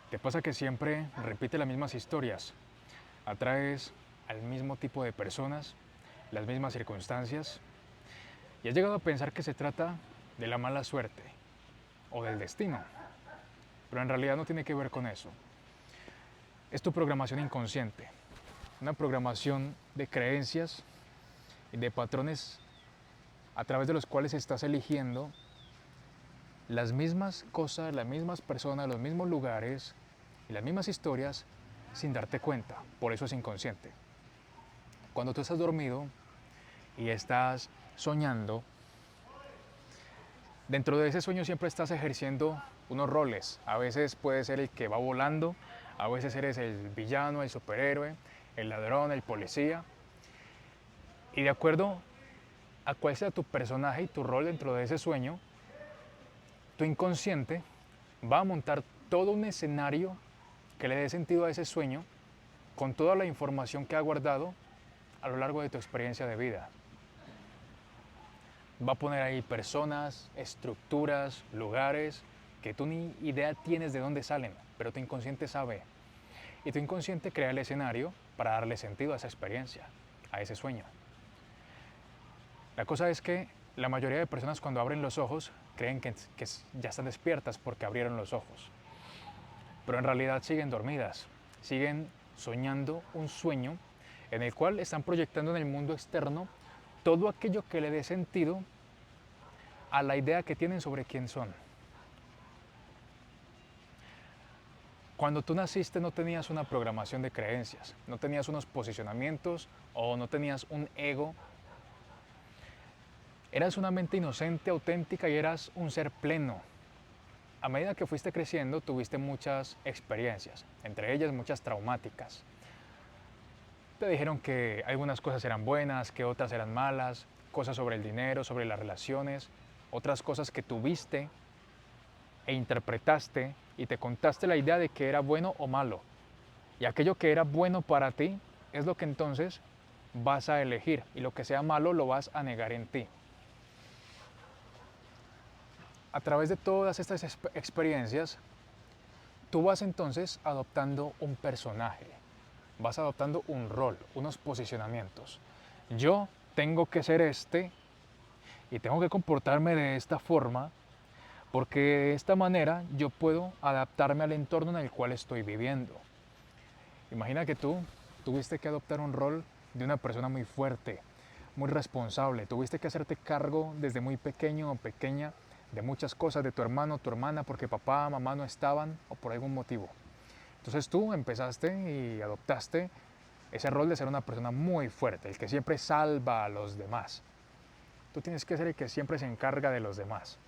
¿Te pasa que siempre repites las mismas historias? Atraes al mismo tipo de personas, las mismas circunstancias, y has llegado a pensar que se trata de la mala suerte o del destino, pero en realidad no tiene que ver con eso. Es tu programación inconsciente, una programación de creencias y de patrones a través de los cuales estás eligiendo las mismas cosas, las mismas personas, los mismos lugares y las mismas historias sin darte cuenta. Por eso es inconsciente. Cuando tú estás dormido y estás soñando, dentro de ese sueño siempre estás ejerciendo unos roles. A veces puede ser el que va volando, a veces eres el villano, el superhéroe, el ladrón, el policía. Y de acuerdo a cuál sea tu personaje y tu rol dentro de ese sueño, tu inconsciente va a montar todo un escenario que le dé sentido a ese sueño con toda la información que ha guardado a lo largo de tu experiencia de vida. Va a poner ahí personas, estructuras, lugares que tú ni idea tienes de dónde salen, pero tu inconsciente sabe. Y tu inconsciente crea el escenario para darle sentido a esa experiencia, a ese sueño. La cosa es que la mayoría de personas cuando abren los ojos creen que ya están despiertas porque abrieron los ojos. Pero en realidad siguen dormidas, siguen soñando un sueño en el cual están proyectando en el mundo externo todo aquello que le dé sentido a la idea que tienen sobre quién son. Cuando tú naciste no tenías una programación de creencias, no tenías unos posicionamientos o no tenías un ego. Eras una mente inocente, auténtica y eras un ser pleno. A medida que fuiste creciendo tuviste muchas experiencias, entre ellas muchas traumáticas. Te dijeron que algunas cosas eran buenas, que otras eran malas, cosas sobre el dinero, sobre las relaciones, otras cosas que tuviste e interpretaste y te contaste la idea de que era bueno o malo. Y aquello que era bueno para ti es lo que entonces vas a elegir y lo que sea malo lo vas a negar en ti. A través de todas estas experiencias, tú vas entonces adoptando un personaje, vas adoptando un rol, unos posicionamientos. Yo tengo que ser este y tengo que comportarme de esta forma porque de esta manera yo puedo adaptarme al entorno en el cual estoy viviendo. Imagina que tú tuviste que adoptar un rol de una persona muy fuerte, muy responsable, tuviste que hacerte cargo desde muy pequeño o pequeña de muchas cosas de tu hermano o tu hermana porque papá, mamá no estaban o por algún motivo. Entonces tú empezaste y adoptaste ese rol de ser una persona muy fuerte, el que siempre salva a los demás. Tú tienes que ser el que siempre se encarga de los demás.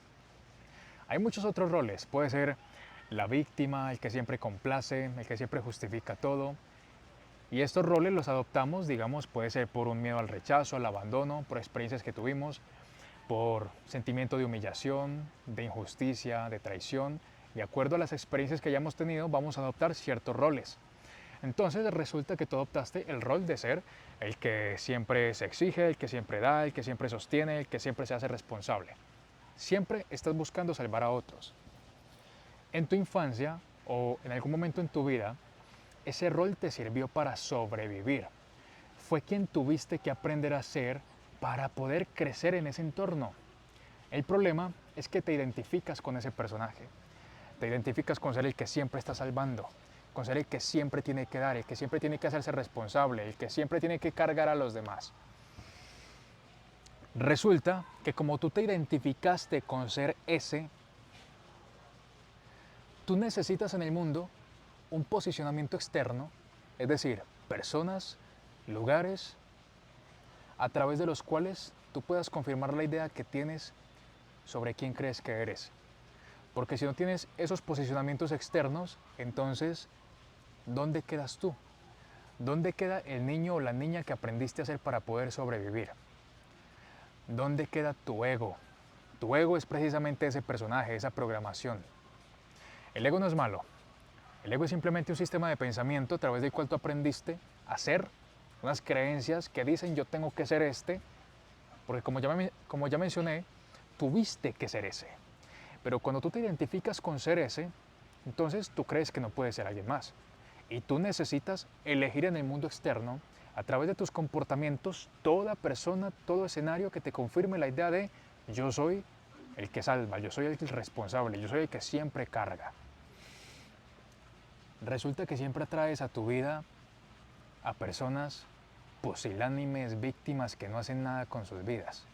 Hay muchos otros roles, puede ser la víctima, el que siempre complace, el que siempre justifica todo. Y estos roles los adoptamos, digamos, puede ser por un miedo al rechazo, al abandono, por experiencias que tuvimos, por sentimiento de humillación, de injusticia, de traición. De acuerdo a las experiencias que hayamos tenido, vamos a adoptar ciertos roles. Entonces resulta que tú adoptaste el rol de ser el que siempre se exige, el que siempre da, el que siempre sostiene, el que siempre se hace responsable. Siempre estás buscando salvar a otros. En tu infancia o en algún momento en tu vida, ese rol te sirvió para sobrevivir. Fue quien tuviste que aprender a ser para poder crecer en ese entorno. El problema es que te identificas con ese personaje. Te identificas con ser el que siempre está salvando, con ser el que siempre tiene que dar, el que siempre tiene que hacerse responsable, el que siempre tiene que cargar a los demás. Resulta que como tú te identificaste con ser ese, tú necesitas en el mundo un posicionamiento externo, es decir, personas, lugares, a través de los cuales tú puedas confirmar la idea que tienes sobre quién crees que eres. Porque si no tienes esos posicionamientos externos, entonces, ¿dónde quedas tú? ¿Dónde queda el niño o la niña que aprendiste a ser para poder sobrevivir? ¿Dónde queda tu ego? Tu ego es precisamente ese personaje, esa programación. El ego no es malo. El ego es simplemente un sistema de pensamiento a través del cual tú aprendiste a ser unas creencias que dicen yo tengo que ser este, porque como ya mencioné, tuviste que ser ese. Pero cuando tú te identificas con ser ese, Entonces tú crees que no puede ser alguien más. Y tú necesitas elegir en el mundo externo, a través de tus comportamientos, toda persona, todo escenario que te confirme la idea de yo soy el que salva, yo soy el responsable, yo soy el que siempre carga. Resulta que siempre atraes a tu vida a personas pusilánimes, víctimas que no hacen nada con sus vidas.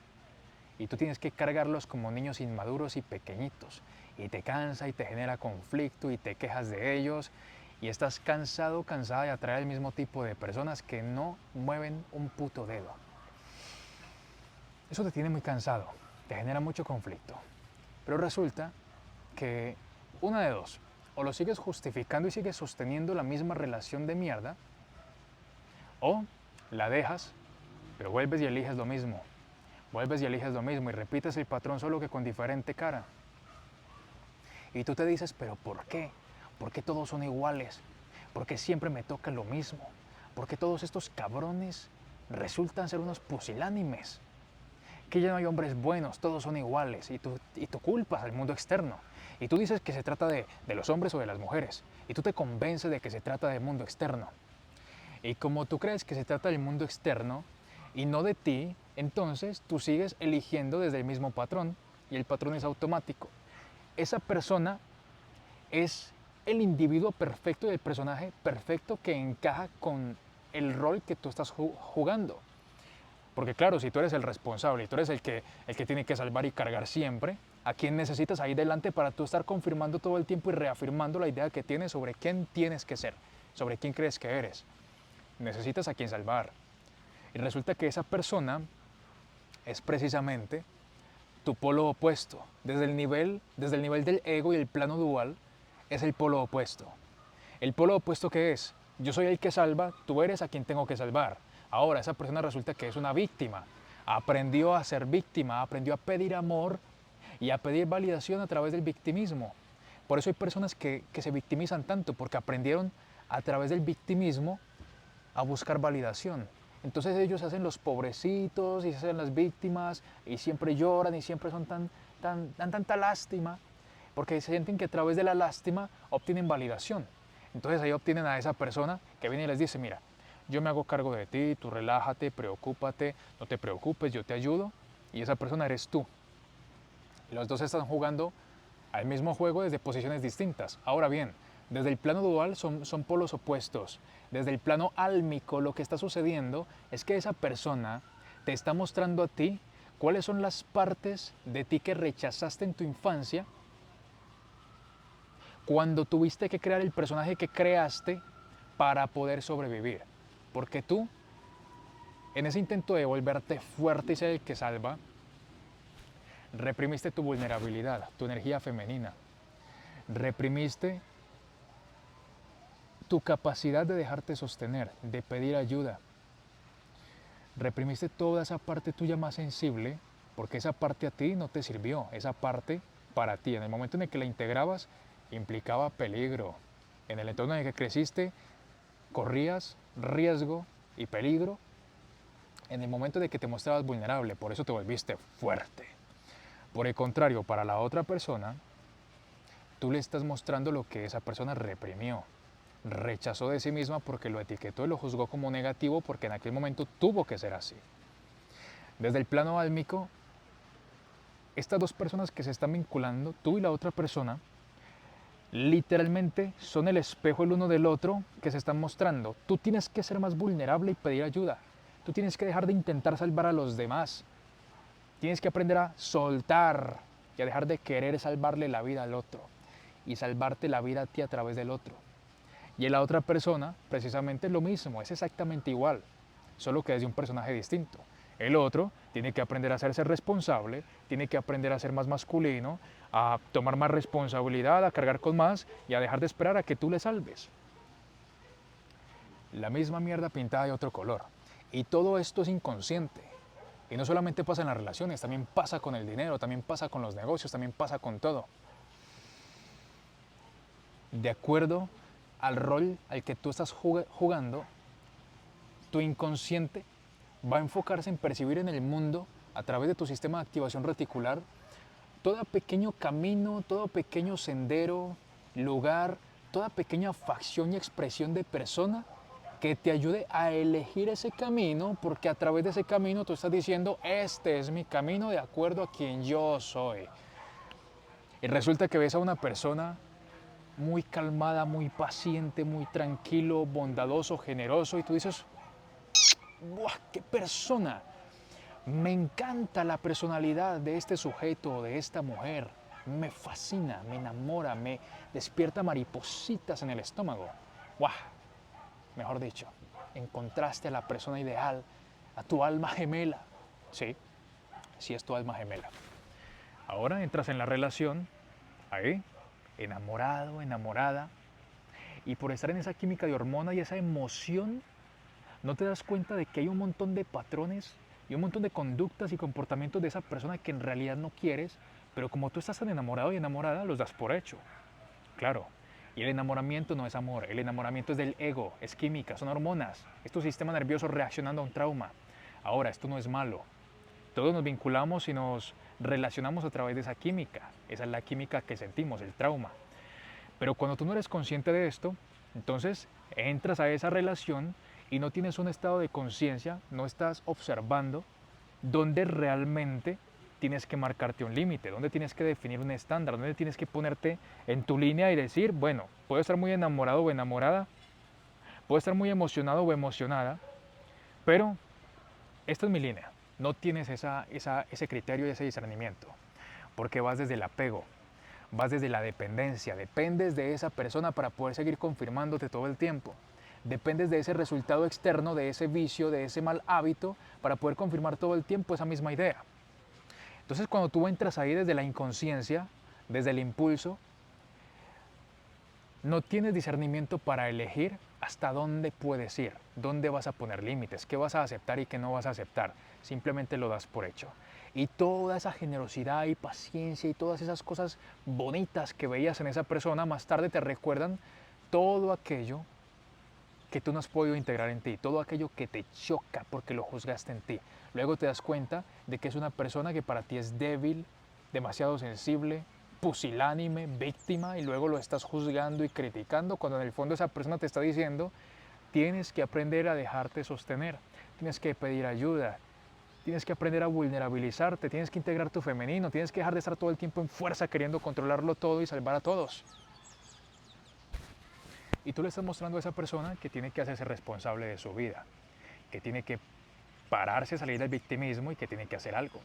Y tú tienes que cargarlos como niños inmaduros y pequeñitos. Y te cansa y te genera conflicto y te quejas de ellos. Y estás cansado, cansada de atraer el mismo tipo de personas que no mueven un puto dedo. Eso te tiene muy cansado, te genera mucho conflicto. Pero resulta que una de dos, o lo sigues justificando y sigues sosteniendo la misma relación de mierda, o la dejas, pero vuelves y eliges lo mismo. Vuelves y eliges lo mismo y repites el patrón solo que con diferente cara. Y tú te dices, pero ¿por qué? ¿Por qué todos son iguales? ¿Por qué siempre me toca lo mismo? ¿Por qué todos estos cabrones resultan ser unos pusilánimes? Que ya no hay hombres buenos, todos son iguales. Y tú culpas al mundo externo. Y tú dices que se trata de los hombres o de las mujeres. Y tú te convences de que se trata del mundo externo. Y como tú crees que se trata del mundo externo y no de ti, entonces tú sigues eligiendo desde el mismo patrón y el patrón es automático. Esa persona es el individuo perfecto y el personaje perfecto que encaja con el rol que tú estás jugando. Porque claro, si tú eres el responsable y tú eres el que tiene que salvar y cargar siempre, ¿a quién necesitas ahí delante para tú estar confirmando todo el tiempo y reafirmando la idea que tienes sobre quién tienes que ser, sobre quién crees que eres? Necesitas a quien salvar. Y resulta que esa persona es precisamente tu polo opuesto. Desde el nivel del ego y el plano dual, es el polo opuesto. ¿El polo opuesto qué es? Yo soy el que salva, tú eres a quien tengo que salvar. Ahora, esa persona resulta que es una víctima. Aprendió a ser víctima, aprendió a pedir amor y a pedir validación a través del victimismo. Por eso hay personas que se victimizan tanto, porque aprendieron a través del victimismo a buscar validación. Entonces ellos se hacen los pobrecitos y se hacen las víctimas y siempre lloran y siempre son dan tanta lástima porque sienten que a través de la lástima obtienen validación. Entonces ahí obtienen a esa persona que viene y les dice, mira, yo me hago cargo de ti, tú relájate, preocúpate, no te preocupes, yo te ayudo y esa persona eres tú. Y los dos están jugando al mismo juego desde posiciones distintas. Ahora bien, desde el plano dual son polos opuestos. Desde el plano álmico lo que está sucediendo es que esa persona te está mostrando a ti cuáles son las partes de ti que rechazaste en tu infancia cuando tuviste que crear el personaje que creaste para poder sobrevivir. Porque tú, en ese intento de volverte fuerte y ser el que salva, reprimiste tu vulnerabilidad, tu energía femenina. Reprimiste tu capacidad de dejarte sostener, de pedir ayuda. Reprimiste toda esa parte tuya más sensible porque esa parte a ti no te sirvió, esa parte para ti. En el momento en el que la integrabas implicaba peligro. En el entorno en el que creciste corrías riesgo y peligro en el momento de que te mostrabas vulnerable, por eso te volviste fuerte. Por el contrario, para la otra persona, tú le estás mostrando lo que esa persona reprimió, rechazó de sí misma porque lo etiquetó y lo juzgó como negativo porque en aquel momento tuvo que ser así. Desde el plano álmico, estas dos personas que se están vinculando, tú y la otra persona, literalmente son el espejo el uno del otro que se están mostrando. Tú tienes que ser más vulnerable y pedir ayuda. Tú tienes que dejar de intentar salvar a los demás. Tienes que aprender a soltar y a dejar de querer salvarle la vida al otro y salvarte la vida a ti a través del otro. Y en la otra persona, precisamente lo mismo, es exactamente igual, solo que desde un personaje distinto. El otro tiene que aprender a hacerse responsable, tiene que aprender a ser más masculino, a tomar más responsabilidad, a cargar con más y a dejar de esperar a que tú le salves. La misma mierda pintada de otro color. Y todo esto es inconsciente. Y no solamente pasa en las relaciones, también pasa con el dinero, también pasa con los negocios, también pasa con todo. De acuerdo al rol al que tú estás jugando, tu inconsciente va a enfocarse en percibir en el mundo, a través de tu sistema de activación reticular, todo pequeño camino, todo pequeño sendero, lugar, toda pequeña facción y expresión de persona que te ayude a elegir ese camino, porque a través de ese camino tú estás diciendo, este es mi camino de acuerdo a quien yo soy. Y resulta que ves a una persona muy calmada, muy paciente, muy tranquilo, bondadoso, generoso, y tú dices, ¡buah, qué persona! Me encanta la personalidad de este sujeto, de esta mujer. Me fascina, me enamora, me despierta maripositas en el estómago. ¡Buah! Mejor dicho, encontraste a la persona ideal, a tu alma gemela. Sí, sí es tu alma gemela. Ahora entras en la relación, ahí, enamorado, enamorada, y por estar en esa química de hormona y esa emoción, no te das cuenta de que hay un montón de patrones y un montón de conductas y comportamientos de esa persona que en realidad no quieres, pero como tú estás tan enamorado y enamorada, los das por hecho. Claro, y el enamoramiento no es amor, el enamoramiento es del ego, es química, son hormonas, es tu sistema nervioso reaccionando a un trauma. Ahora, esto no es malo. Todos nos vinculamos y nos relacionamos a través de esa química. Esa es la química que sentimos, el trauma. Pero cuando tú no eres consciente de esto, entonces entras a esa relación y no tienes un estado de conciencia, no estás observando dónde realmente tienes que marcarte un límite, dónde tienes que definir un estándar, dónde tienes que ponerte en tu línea y decir, bueno, puedo estar muy enamorado o enamorada, puedo estar muy emocionado o emocionada, pero esta es mi línea. No tienes ese criterio y ese discernimiento, porque vas desde el apego, vas desde la dependencia, dependes de esa persona para poder seguir confirmándote todo el tiempo. Dependes de ese resultado externo, de ese vicio, de ese mal hábito, para poder confirmar todo el tiempo esa misma idea. Entonces cuando tú entras ahí desde la inconsciencia, desde el impulso, no tienes discernimiento para elegir hasta dónde puedes ir, dónde vas a poner límites, qué vas a aceptar y qué no vas a aceptar. Simplemente lo das por hecho. Y toda esa generosidad y paciencia y todas esas cosas bonitas que veías en esa persona, más tarde te recuerdan todo aquello que tú no has podido integrar en ti, todo aquello que te choca porque lo juzgaste en ti. Luego te das cuenta de que es una persona que para ti es débil, demasiado sensible, pusilánime, víctima, y luego lo estás juzgando y criticando cuando en el fondo esa persona te está diciendo, tienes que aprender a dejarte sostener, tienes que pedir ayuda, tienes que aprender a vulnerabilizarte, tienes que integrar tu femenino, tienes que dejar de estar todo el tiempo en fuerza queriendo controlarlo todo y salvar a todos. Y tú le estás mostrando a esa persona que tiene que hacerse responsable de su vida, que tiene que pararse, salir del victimismo y que tiene que hacer algo.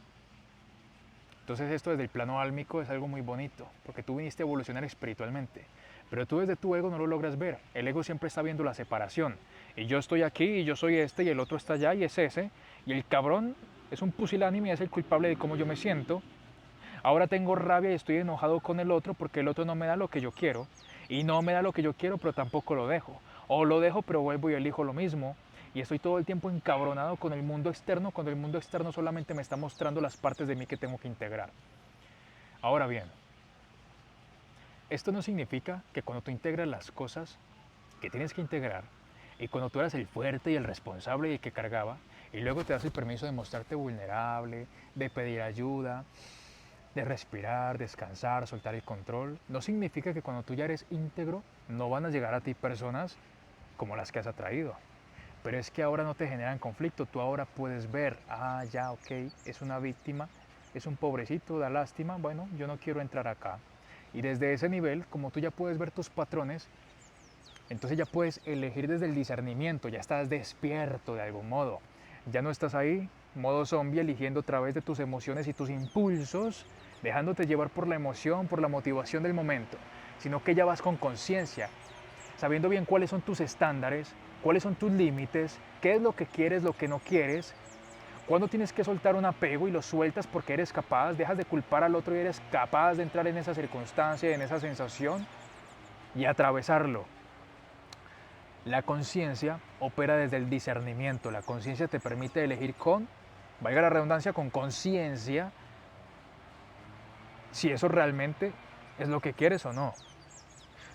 Entonces esto desde el plano álmico es algo muy bonito, porque tú viniste a evolucionar espiritualmente, pero tú desde tu ego no lo logras ver. El ego siempre está viendo la separación. Y yo estoy aquí y yo soy este y el otro está allá y es ese. Y el cabrón es un pusilánime y es el culpable de cómo yo me siento. Ahora tengo rabia y estoy enojado con el otro porque el otro no me da lo que yo quiero. Y no me da lo que yo quiero, pero tampoco lo dejo. O lo dejo, pero vuelvo y elijo lo mismo. Y estoy todo el tiempo encabronado con el mundo externo, cuando el mundo externo solamente me está mostrando las partes de mí que tengo que integrar. Ahora bien, esto no significa que cuando tú integras las cosas que tienes que integrar, y cuando tú eras el fuerte y el responsable y el que cargaba, y luego te das el permiso de mostrarte vulnerable, de pedir ayuda, de respirar, descansar, soltar el control, no significa que cuando tú ya eres íntegro no van a llegar a ti personas como las que has atraído. Pero es que ahora no te generan conflicto, tú ahora puedes ver, ah, ya, ok, es una víctima, es un pobrecito, da lástima, bueno, yo no quiero entrar acá. Y desde ese nivel, como tú ya puedes ver tus patrones, entonces ya puedes elegir desde el discernimiento, ya estás despierto de algún modo. Ya no estás ahí, modo zombie, eligiendo a través de tus emociones y tus impulsos, dejándote llevar por la emoción, por la motivación del momento, sino que ya vas con conciencia, sabiendo bien cuáles son tus estándares, cuáles son tus límites, qué es lo que quieres, lo que no quieres, cuándo tienes que soltar un apego y lo sueltas porque eres capaz, dejas de culpar al otro y eres capaz de entrar en esa circunstancia, en esa sensación y atravesarlo. La conciencia opera desde el discernimiento. La conciencia te permite elegir con, valga la redundancia, con conciencia, si eso realmente es lo que quieres o no.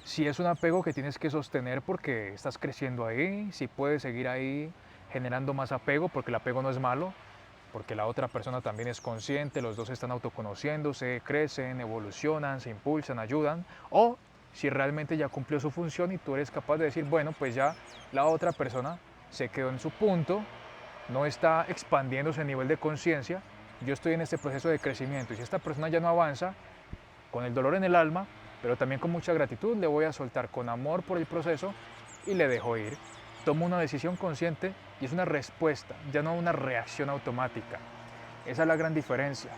Si es un apego que tienes que sostener porque estás creciendo ahí, si puedes seguir ahí generando más apego, porque el apego no es malo, porque la otra persona también es consciente, los dos están autoconociéndose, crecen, evolucionan, se impulsan, ayudan, o si realmente ya cumplió su función y tú eres capaz de decir, bueno, pues ya la otra persona se quedó en su punto, no está expandiéndose a nivel de conciencia, yo estoy en este proceso de crecimiento y si esta persona ya no avanza, con el dolor en el alma, pero también con mucha gratitud, le voy a soltar con amor por el proceso y le dejo ir. Tomo una decisión consciente y es una respuesta, ya no una reacción automática. Esa es la gran diferencia.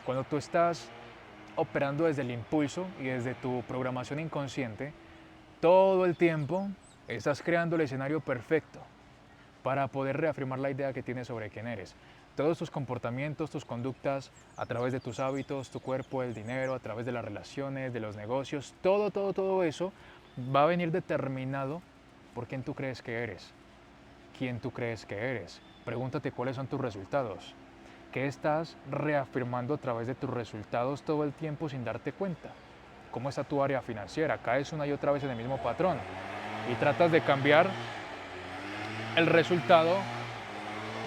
Cuando tú estás operando desde el impulso y desde tu programación inconsciente, todo el tiempo estás creando el escenario perfecto para poder reafirmar la idea que tienes sobre quién eres. Todos tus comportamientos, tus conductas, a través de tus hábitos, tu cuerpo, el dinero, a través de las relaciones, de los negocios, todo eso va a venir determinado por quién tú crees que eres, quién tú crees que eres. Pregúntate cuáles son tus resultados. ¿Qué estás reafirmando a través de tus resultados todo el tiempo sin darte cuenta? ¿Cómo está tu área financiera? Caes una y otra vez en el mismo patrón y tratas de cambiar el resultado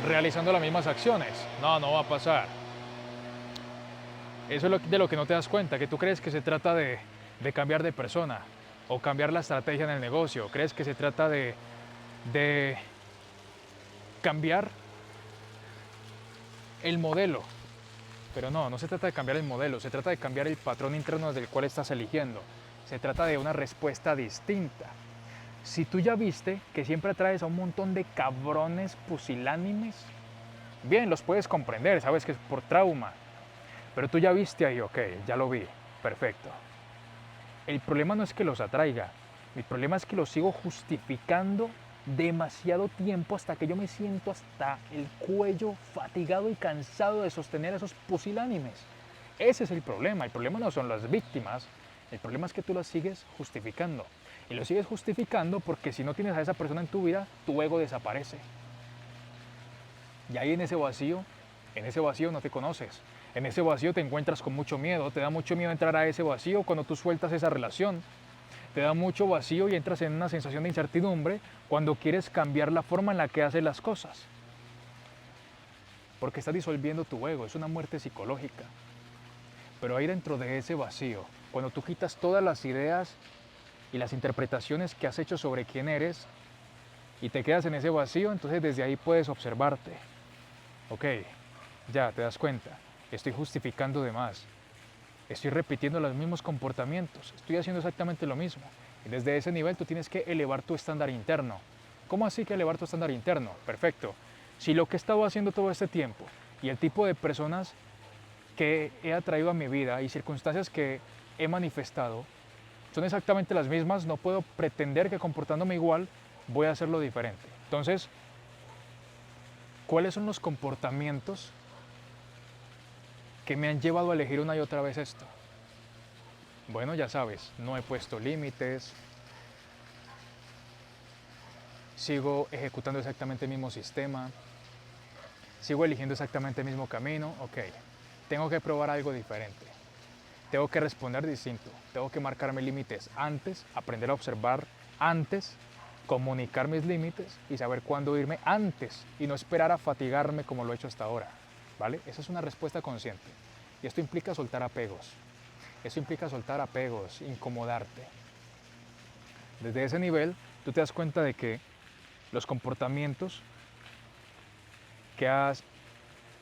realizando las mismas acciones. No, no va a pasar. Eso es de lo que no te das cuenta, que tú crees que se trata de cambiar de persona o cambiar la estrategia en el negocio. Crees que se trata de cambiar el modelo. Pero no se trata de cambiar el modelo, se trata de cambiar el patrón interno desde el cual estás eligiendo. Se trata de una respuesta distinta. Si tú ya viste que siempre atraes a un montón de cabrones pusilánimes, bien, los puedes comprender, sabes que es por trauma, pero tú ya viste ahí, ok, ya lo vi, perfecto. El problema no es que los atraiga, el problema es que los sigo justificando demasiado tiempo hasta que yo me siento hasta el cuello fatigado y cansado de sostener a esos pusilánimes. Ese es el problema no son las víctimas, el problema es que tú las sigues justificando. Y lo sigues justificando porque si no tienes a esa persona en tu vida, tu ego desaparece. Y ahí en ese vacío no te conoces. En ese vacío te encuentras con mucho miedo, te da mucho miedo entrar a ese vacío cuando tú sueltas esa relación. Te da mucho vacío y entras en una sensación de incertidumbre cuando quieres cambiar la forma en la que haces las cosas. Porque estás disolviendo tu ego, es una muerte psicológica. Pero ahí dentro de ese vacío, cuando tú quitas todas las ideas y las interpretaciones que has hecho sobre quién eres y te quedas en ese vacío, entonces desde ahí puedes observarte. Ok, ya te das cuenta, estoy justificando de más, estoy repitiendo los mismos comportamientos, estoy haciendo exactamente lo mismo. Y desde ese nivel tú tienes que elevar tu estándar interno. ¿Cómo así que elevar tu estándar interno? Perfecto. Si lo que he estado haciendo todo este tiempo y el tipo de personas que he atraído a mi vida y circunstancias que he manifestado son exactamente las mismas, no puedo pretender que comportándome igual voy a hacerlo diferente. Entonces, ¿cuáles son los comportamientos que me han llevado a elegir una y otra vez esto? Bueno, ya sabes, no he puesto límites, sigo ejecutando exactamente el mismo sistema, sigo eligiendo exactamente el mismo camino. Ok, tengo que probar algo diferente. Tengo que responder distinto, tengo que marcarme límites antes, aprender a observar antes, comunicar mis límites y saber cuándo irme antes y no esperar a fatigarme como lo he hecho hasta ahora, ¿vale? Esa es una respuesta consciente y esto implica soltar apegos, incomodarte. Desde ese nivel tú te das cuenta de que los comportamientos que has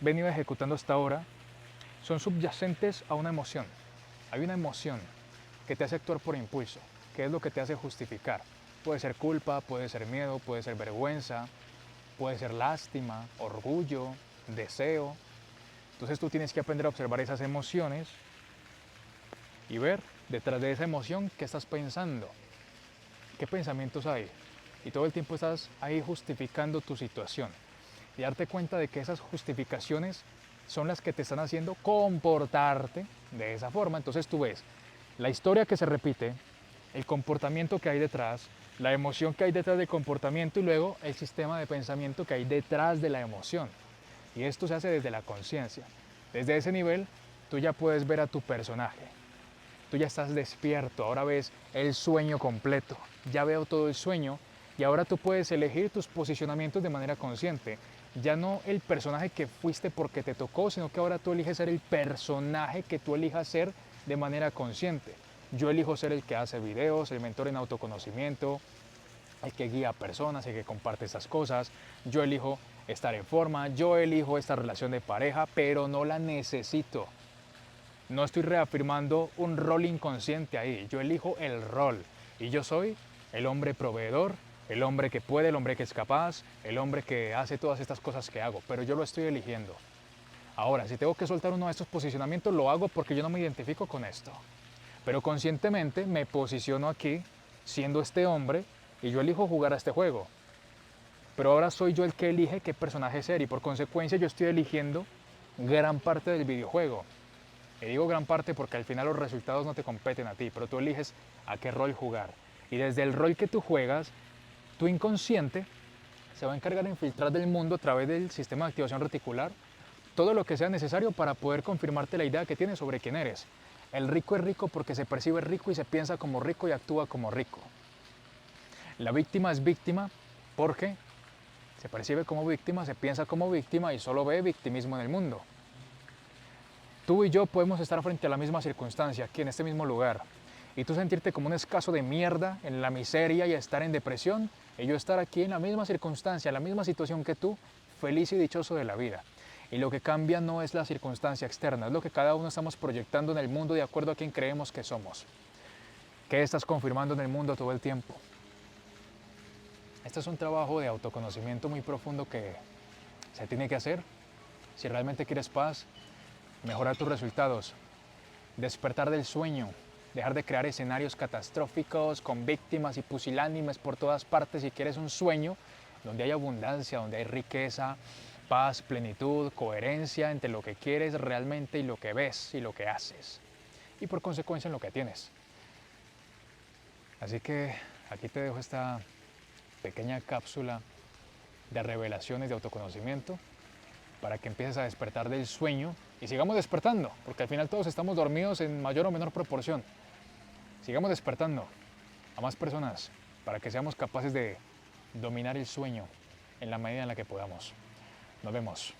venido ejecutando hasta ahora son subyacentes a una emoción. Hay una emoción que te hace actuar por impulso, que es lo que te hace justificar. Puede ser culpa, puede ser miedo, puede ser vergüenza, puede ser lástima, orgullo, deseo. Entonces tú tienes que aprender a observar esas emociones y ver detrás de esa emoción qué estás pensando, qué pensamientos hay. Y todo el tiempo estás ahí justificando tu situación. Y darte cuenta de que esas justificaciones son las que te están haciendo comportarte de esa forma. Entonces tú ves la historia que se repite, el comportamiento que hay detrás, la emoción que hay detrás del comportamiento y luego el sistema de pensamiento que hay detrás de la emoción. Y esto se hace desde la conciencia. Desde ese nivel tú ya puedes ver a tu personaje. Tú ya estás despierto, ahora ves el sueño completo. Ya veo todo el sueño y ahora tú puedes elegir tus posicionamientos de manera consciente. Ya no el personaje que fuiste porque te tocó, sino que ahora tú eliges ser el personaje que tú elijas ser de manera consciente. Yo elijo ser el que hace videos, el mentor en autoconocimiento, el que guía a personas, el que comparte estas cosas. Yo elijo estar en forma, yo elijo esta relación de pareja, pero no la necesito. No estoy reafirmando un rol inconsciente ahí, yo elijo el rol. Y yo soy el hombre proveedor, el hombre que puede, el hombre que es capaz, el hombre que hace todas estas cosas que hago, pero yo lo estoy eligiendo. Ahora, si tengo que soltar uno de estos posicionamientos, lo hago porque yo no me identifico con esto. Pero conscientemente me posiciono aquí siendo este hombre y yo elijo jugar a este juego. Pero ahora soy yo el que elige qué personaje ser y por consecuencia yo estoy eligiendo gran parte del videojuego. Y digo gran parte porque al final los resultados no te competen a ti, pero tú eliges a qué rol jugar. Y desde el rol que tú juegas, tu inconsciente se va a encargar de infiltrar del mundo a través del sistema de activación reticular todo lo que sea necesario para poder confirmarte la idea que tienes sobre quién eres. El rico es rico porque se percibe rico y se piensa como rico y actúa como rico. La víctima es víctima porque se percibe como víctima, se piensa como víctima y solo ve victimismo en el mundo. Tú y yo podemos estar frente a la misma circunstancia, aquí en este mismo lugar, y tú sentirte como un escaso de mierda en la miseria y estar en depresión, y yo estar aquí en la misma circunstancia, la misma situación que tú, feliz y dichoso de la vida. Y lo que cambia no es la circunstancia externa, es lo que cada uno estamos proyectando en el mundo de acuerdo a quien creemos que somos. ¿Qué estás confirmando en el mundo todo el tiempo? Este es un trabajo de autoconocimiento muy profundo que se tiene que hacer si realmente quieres paz, mejorar tus resultados, despertar del sueño, dejar de crear escenarios catastróficos con víctimas y pusilánimes por todas partes si quieres un sueño donde hay abundancia, donde hay riqueza, paz, plenitud, coherencia entre lo que quieres realmente y lo que ves y lo que haces. Y por consecuencia en lo que tienes. Así que aquí te dejo esta pequeña cápsula de revelaciones de autoconocimiento para que empieces a despertar del sueño y sigamos despertando, porque al final todos estamos dormidos en mayor o menor proporción. Sigamos despertando a más personas para que seamos capaces de dominar el sueño en la medida en la que podamos. Nos vemos.